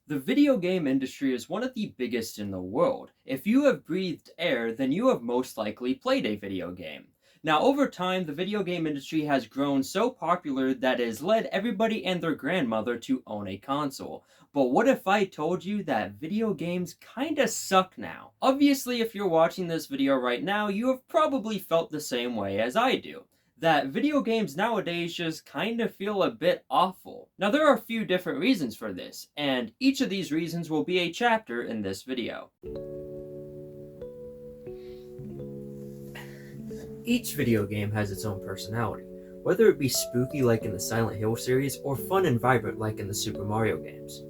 The video game industry is one of the biggest in the world. If you have breathed air, then you have most likely played a video game. Now, over time, the video game industry has grown so popular that it has led everybody and their grandmother to own a console. But what if I told you that video games kinda suck now? Obviously, if you're watching this video right now, you have probably felt the same way as I do, that video games nowadays just kind of feel a bit awful. Now, there are a few different reasons for this, and each of these reasons will be a chapter in this video. Each video game has its own personality, whether it be spooky like in the Silent Hill series or fun and vibrant like in the Super Mario games.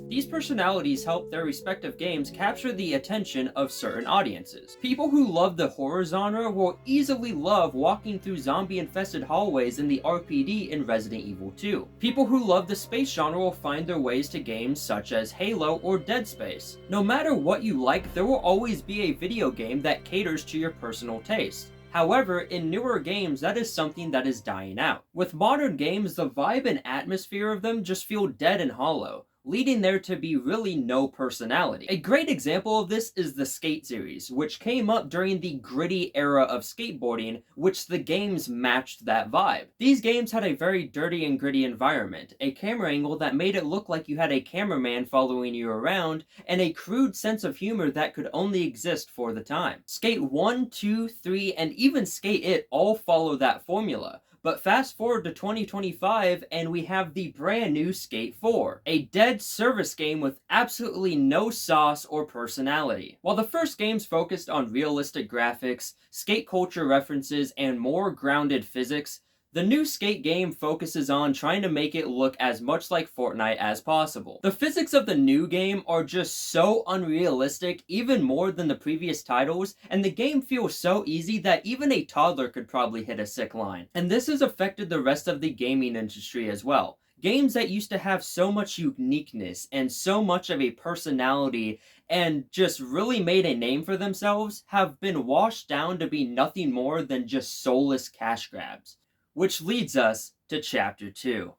These personalities help their respective games capture the attention of certain audiences. People who love the horror genre will easily love walking through zombie-infested hallways in the RPD in Resident Evil 2. People who love the space genre will find their ways to games such as Halo or Dead Space. No matter what you like, there will always be a video game that caters to your personal taste. However, in newer games, that is something that is dying out. With modern games, the vibe and atmosphere of them just feel dead and hollow, leading there to be really no personality. A great example of this is the Skate series, which came up during the gritty era of skateboarding, which the games matched that vibe. These games had a very dirty and gritty environment, a camera angle that made it look like you had a cameraman following you around, and a crude sense of humor that could only exist for the time. Skate 1, 2, 3, and even Skate It all follow that formula. But fast forward to 2025 and we have the brand new Skate 4, a dead service game with absolutely no sauce or personality. While the first games focused on realistic graphics, skate culture references, and more grounded physics, the new Skate game focuses on trying to make it look as much like Fortnite as possible. The physics of the new game are just so unrealistic, even more than the previous titles, and the game feels so easy that even a toddler could probably hit a sick line. And this has affected the rest of the gaming industry as well. Games that used to have so much uniqueness and so much of a personality and just really made a name for themselves have been washed down to be nothing more than just soulless cash grabs. Which leads us to Chapter 2.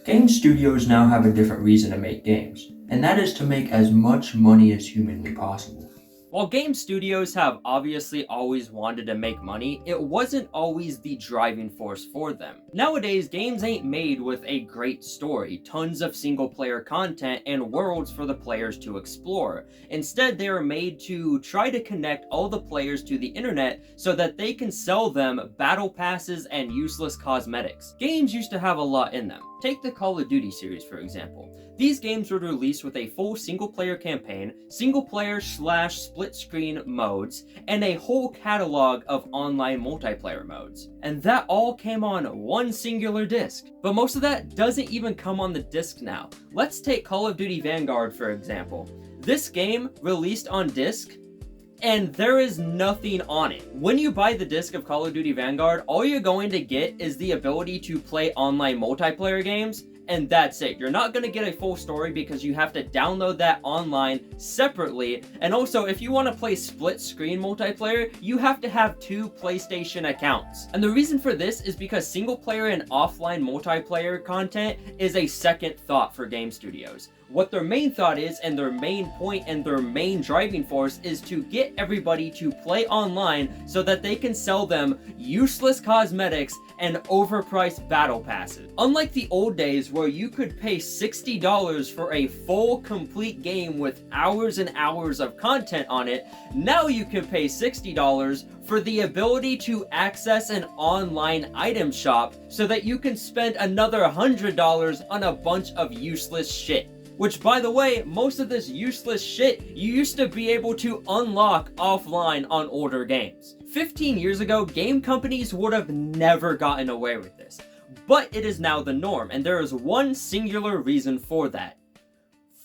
Game studios now have a different reason to make games, and that is to make as much money as humanly possible. While game studios have obviously always wanted to make money, it wasn't always the driving force for them. Nowadays, games ain't made with a great story, tons of single-player content, and worlds for the players to explore. Instead, they are made to try to connect all the players to the internet so that they can sell them battle passes and useless cosmetics. Games used to have a lot in them. Take the Call of Duty series, for example. These games were released with a full single-player campaign, single-player/split-screen modes, and a whole catalog of online multiplayer modes. And that all came on one singular disc. But most of that doesn't even come on the disc now. Let's take Call of Duty Vanguard, for example. This game released on disc, and there is nothing on it. When you buy the disc of Call of Duty Vanguard, all you're going to get is the ability to play online multiplayer games, and that's it. You're not going to get a full story because you have to download that online separately, and also if you want to play split screen multiplayer, you have to have 2 PlayStation accounts. And the reason for this is because single player and offline multiplayer content is a second thought for game studios. What their main thought is, and their main point and their main driving force, is to get everybody to play online so that they can sell them useless cosmetics and overpriced battle passes. Unlike the old days where you could pay $60 for a full complete game with hours and hours of content on it, now you can pay $60 for the ability to access an online item shop so that you can spend another $100 on a bunch of useless shit. Which, by the way, most of this useless shit you used to be able to unlock offline on older games. 15 years ago, game companies would have never gotten away with this. But it is now the norm, and there is one singular reason for that.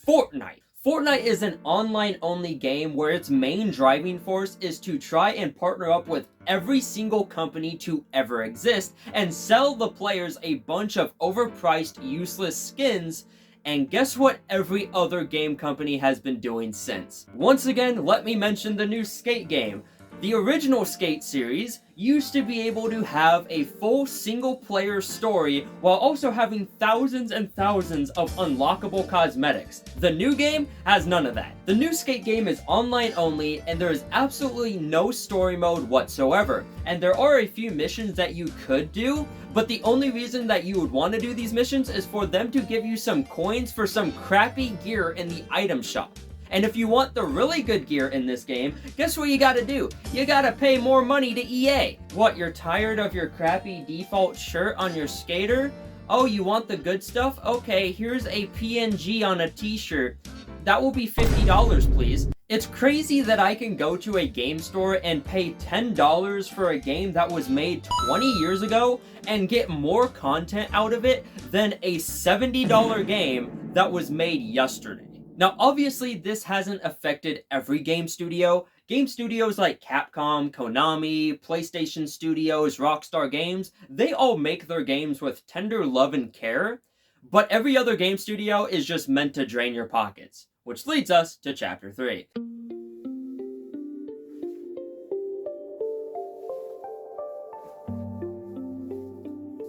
Fortnite. Fortnite is an online-only game where its main driving force is to try and partner up with every single company to ever exist and sell the players a bunch of overpriced, useless skins. And guess what every other game company has been doing since? Once again, let me mention the new Skate game. The original Skate series used to be able to have a full single-player story while also having thousands and thousands of unlockable cosmetics. The new game has none of that. The new Skate game is online only, and there is absolutely no story mode whatsoever. And there are a few missions that you could do, but the only reason that you would want to do these missions is for them to give you some coins for some crappy gear in the item shop. And if you want the really good gear in this game, guess what you gotta do? You gotta pay more money to EA. What, you're tired of your crappy default shirt on your skater? Oh, you want the good stuff? Okay, here's a PNG on a t-shirt. That will be $50, please. It's crazy that I can go to a game store and pay $10 for a game that was made 20 years ago and get more content out of it than a $70 game that was made yesterday. Now, obviously, this hasn't affected every game studio. Game studios like Capcom, Konami, PlayStation Studios, Rockstar Games, they all make their games with tender love and care, but every other game studio is just meant to drain your pockets. Which leads us to Chapter 3.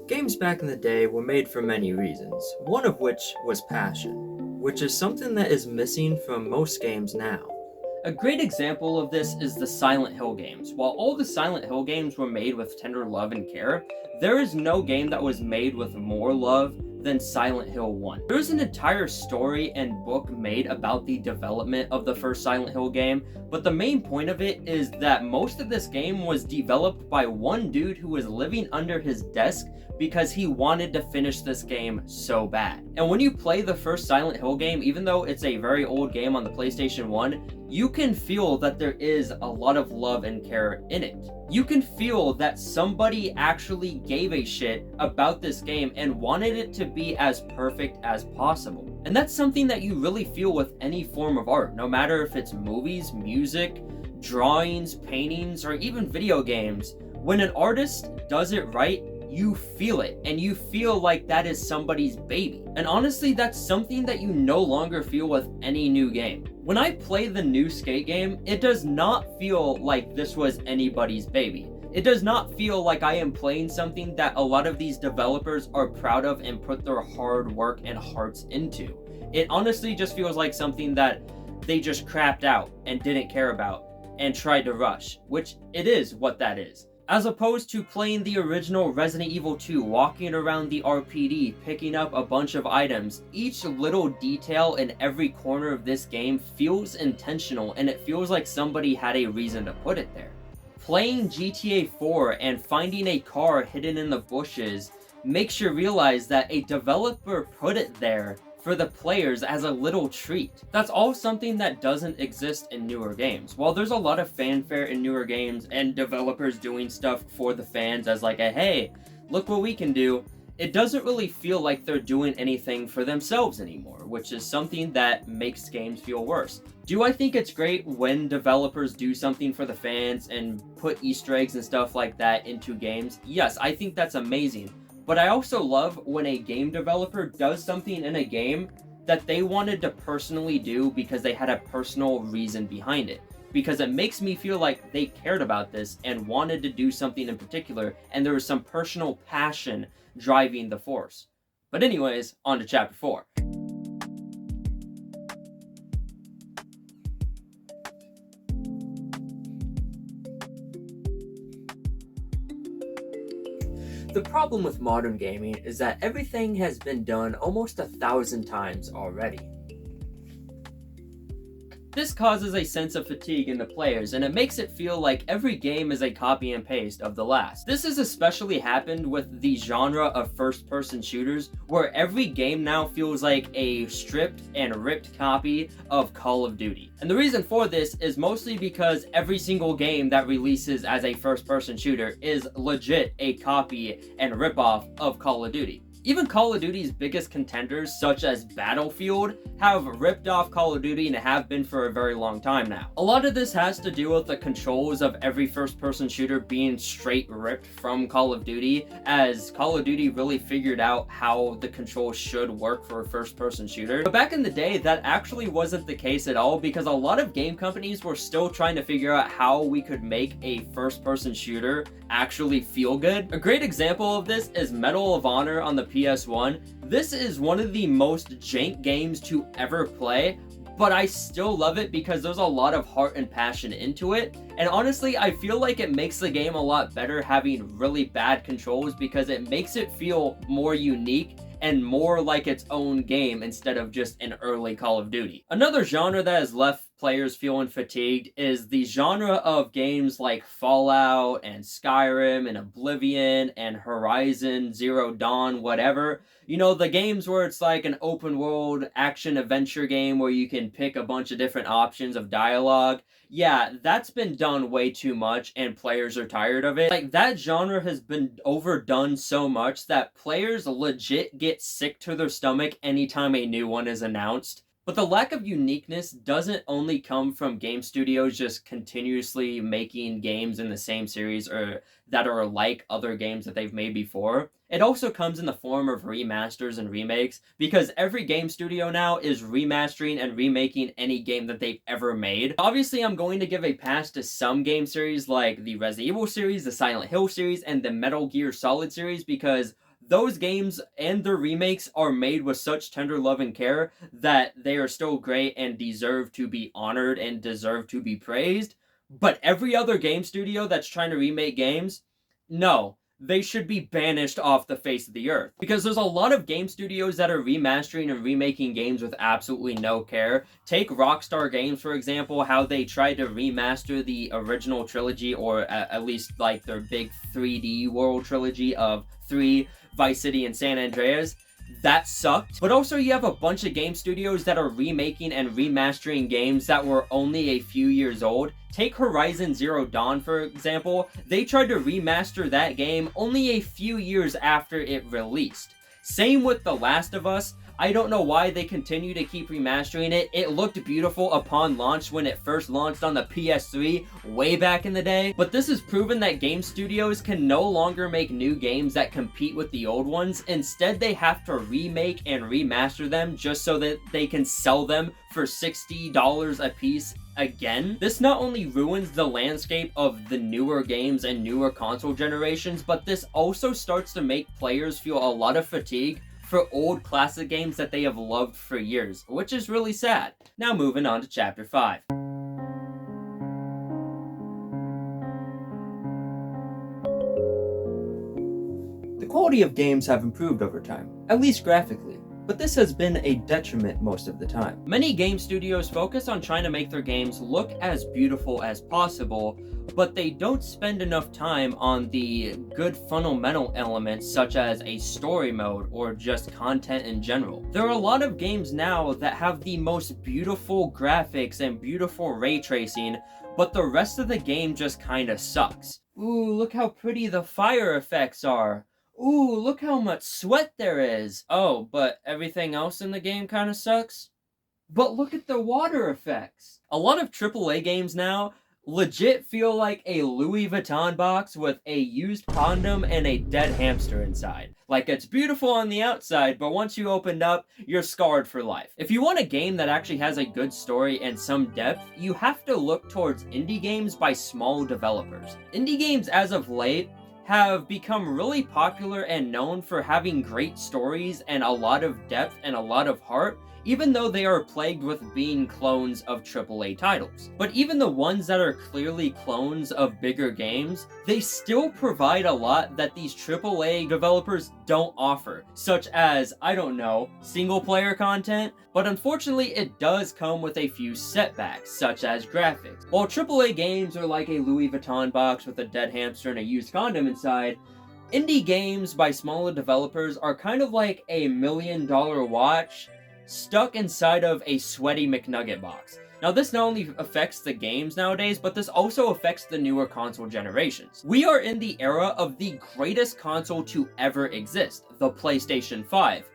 Games back in the day were made for many reasons, one of which was passion, which is something that is missing from most games now. A great example of this is the Silent Hill games. While all the Silent Hill games were made with tender love and care, there is no game that was made with more love than Silent Hill 1. There's an entire story and book made about the development of the first Silent Hill game, but the main point of it is that most of this game was developed by one dude who was living under his desk because he wanted to finish this game so bad. And when you play the first Silent Hill game, even though it's a very old game on the PlayStation 1, you can feel that there is a lot of love and care in it. You can feel that somebody actually gave a shit about this game and wanted it to be as perfect as possible. And that's something that you really feel with any form of art, no matter if it's movies, music, drawings, paintings, or even video games. When an artist does it right, you feel it, and you feel like that is somebody's baby. And honestly, that's something that you no longer feel with any new game. When I play the new Skate game, it does not feel like this was anybody's baby. It does not feel like I am playing something that a lot of these developers are proud of and put their hard work and hearts into. It honestly just feels like something that they just crapped out and didn't care about and tried to rush, which it is what that is. As opposed to playing the original Resident Evil 2, walking around the RPD, picking up a bunch of items, each little detail in every corner of this game feels intentional, and it feels like somebody had a reason to put it there. Playing GTA 4 and finding a car hidden in the bushes makes you realize that a developer put it there for the players as a little treat. That's all something that doesn't exist in newer games. While there's a lot of fanfare in newer games and developers doing stuff for the fans as like a, hey, look what we can do, it doesn't really feel like they're doing anything for themselves anymore, which is something that makes games feel worse. Do I think it's great when developers do something for the fans and put Easter eggs and stuff like that into games? Yes, I think that's amazing. But I also love when a game developer does something in a game that they wanted to personally do because they had a personal reason behind it. Because it makes me feel like they cared about this and wanted to do something in particular, and there was some personal passion driving the force. But anyways, on to Chapter 4. The problem with modern gaming is that everything has been done almost 1,000 times already. This causes a sense of fatigue in the players, and it makes it feel like every game is a copy and paste of the last. This has especially happened with the genre of first-person shooters, where every game now feels like a stripped and ripped copy of Call of Duty. And the reason for this is mostly because every single game that releases as a first-person shooter is legit a copy and ripoff of Call of Duty. Even Call of Duty's biggest contenders, such as Battlefield, have ripped off Call of Duty and have been for a very long time now. A lot of this has to do with the controls of every first-person shooter being straight ripped from Call of Duty, as Call of Duty really figured out how the controls should work for a first-person shooter. But back in the day, that actually wasn't the case at all, because a lot of game companies were still trying to figure out how we could make a first-person shooter actually feel good. A great example of this is Medal of Honor on the PS1. This is one of the most jank games to ever play, but I still love it because there's a lot of heart and passion into it. And honestly, I feel like it makes the game a lot better having really bad controls, because it makes it feel more unique and more like its own game instead of just an early Call of Duty. Another genre that has left players feeling fatigued is the genre of games like Fallout and Skyrim and Oblivion and Horizon Zero Dawn, whatever. You know, the games where it's like an open world action adventure game where you can pick a bunch of different options of dialogue. Yeah, that's been done way too much and players are tired of it. Like, that genre has been overdone so much that players legit get sick to their stomach anytime a new one is announced. But the lack of uniqueness doesn't only come from game studios just continuously making games in the same series or that are like other games that they've made before. It also comes in the form of remasters and remakes, because every game studio now is remastering and remaking any game that they've ever made. Obviously, I'm going to give a pass to some game series like the Resident Evil series, the Silent Hill series, and the Metal Gear Solid series, because those games and their remakes are made with such tender love and care that they are still great and deserve to be honored and deserve to be praised. But every other game studio that's trying to remake games, no, they should be banished off the face of the earth. Because there's a lot of game studios that are remastering and remaking games with absolutely no care. Take Rockstar Games, for example, how they tried to remaster the original trilogy, or at least like their big 3D world trilogy of 3, Vice City, and San Andreas. That sucked. But also you have a bunch of game studios that are remaking and remastering games that were only a few years old. Take Horizon Zero Dawn, for example. They tried to remaster that game only a few years after it released. Same with The Last of Us. I don't know why they continue to keep remastering it. It looked beautiful upon launch when it first launched on the PS3 way back in the day. But this has proven that game studios can no longer make new games that compete with the old ones. Instead, they have to remake and remaster them just so that they can sell them for $60 a piece again. This not only ruins the landscape of the newer games and newer console generations, but this also starts to make players feel a lot of fatigue for old classic games that they have loved for years, which is really sad. Now moving on to Chapter 5. The quality of games have improved over time, at least graphically, but this has been a detriment most of the time. Many game studios focus on trying to make their games look as beautiful as possible, but they don't spend enough time on the good fundamental elements such as a story mode or just content in general. There are a lot of games now that have the most beautiful graphics and beautiful ray tracing, but the rest of the game just kinda sucks. Ooh, look how pretty the fire effects are. Ooh, look how much sweat there is. Oh, but everything else in the game kinda sucks? But look at the water effects. A lot of AAA games now legit feel like a Louis Vuitton box with a used condom and a dead hamster inside. Like, it's beautiful on the outside, but once you open up, you're scarred for life. If you want a game that actually has a good story and some depth, you have to look towards indie games by small developers. Indie games as of late have become really popular and known for having great stories and a lot of depth and a lot of heart, even though they are plagued with being clones of AAA titles. But even the ones that are clearly clones of bigger games, they still provide a lot that these AAA developers don't offer, such as, I don't know, single-player content, but unfortunately it does come with a few setbacks, such as graphics. While AAA games are like a Louis Vuitton box with a dead hamster and a used condom inside, indie games by smaller developers are kind of like a $1 million watch stuck inside of a sweaty McNugget box. Now, this not only affects the games nowadays, but this also affects the newer console generations. We are in the era of the greatest console to ever exist, the PlayStation 5.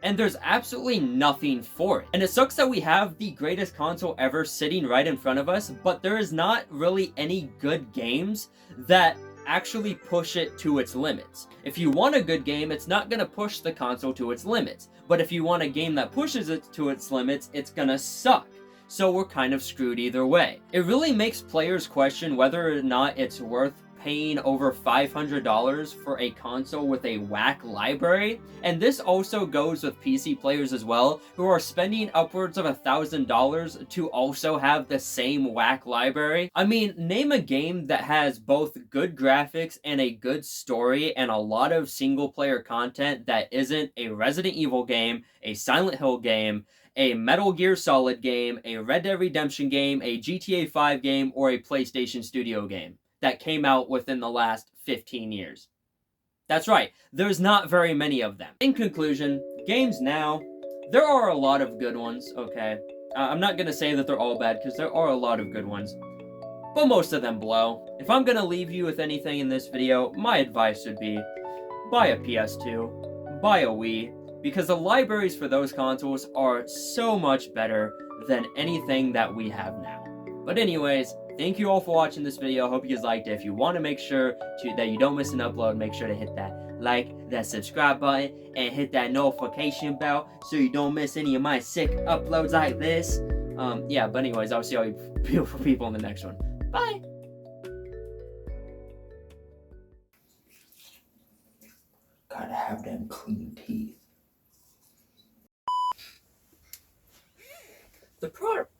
And there's absolutely nothing for it. And it sucks that we have the greatest console ever sitting right in front of us, but there is not really any good games that actually push it to its limits. If you want a good game, it's not going to push the console to its limits. But if you want a game that pushes it to its limits, it's going to suck. So we're kind of screwed either way. It really makes players question whether or not it's worth paying over $500 for a console with a whack library, and this also goes with PC players as well, who are spending upwards of $1,000 to also have the same whack library. I mean, name a game that has both good graphics and a good story and a lot of single player content that isn't a Resident Evil game, a Silent Hill game, a Metal Gear Solid game, a Red Dead Redemption game, a GTA 5 game, or a PlayStation Studio game that came out within the last 15 years. That's right, there's not very many of them. In conclusion, games now, there are a lot of good ones, okay? I'm not gonna say that they're all bad, because there are a lot of good ones, but most of them blow. If I'm gonna leave you with anything in this video, my advice would be, buy a PS2, buy a Wii, because the libraries for those consoles are so much better than anything that we have now. But anyways, thank you all for watching this video. I hope you guys liked it. If you want to make sure that you don't miss an upload, make sure to hit that like, that subscribe button, and hit that notification bell so you don't miss any of my sick uploads like this. Yeah, but anyways, I'll see all you beautiful people in the next one. Bye! Gotta have them clean teeth. The product.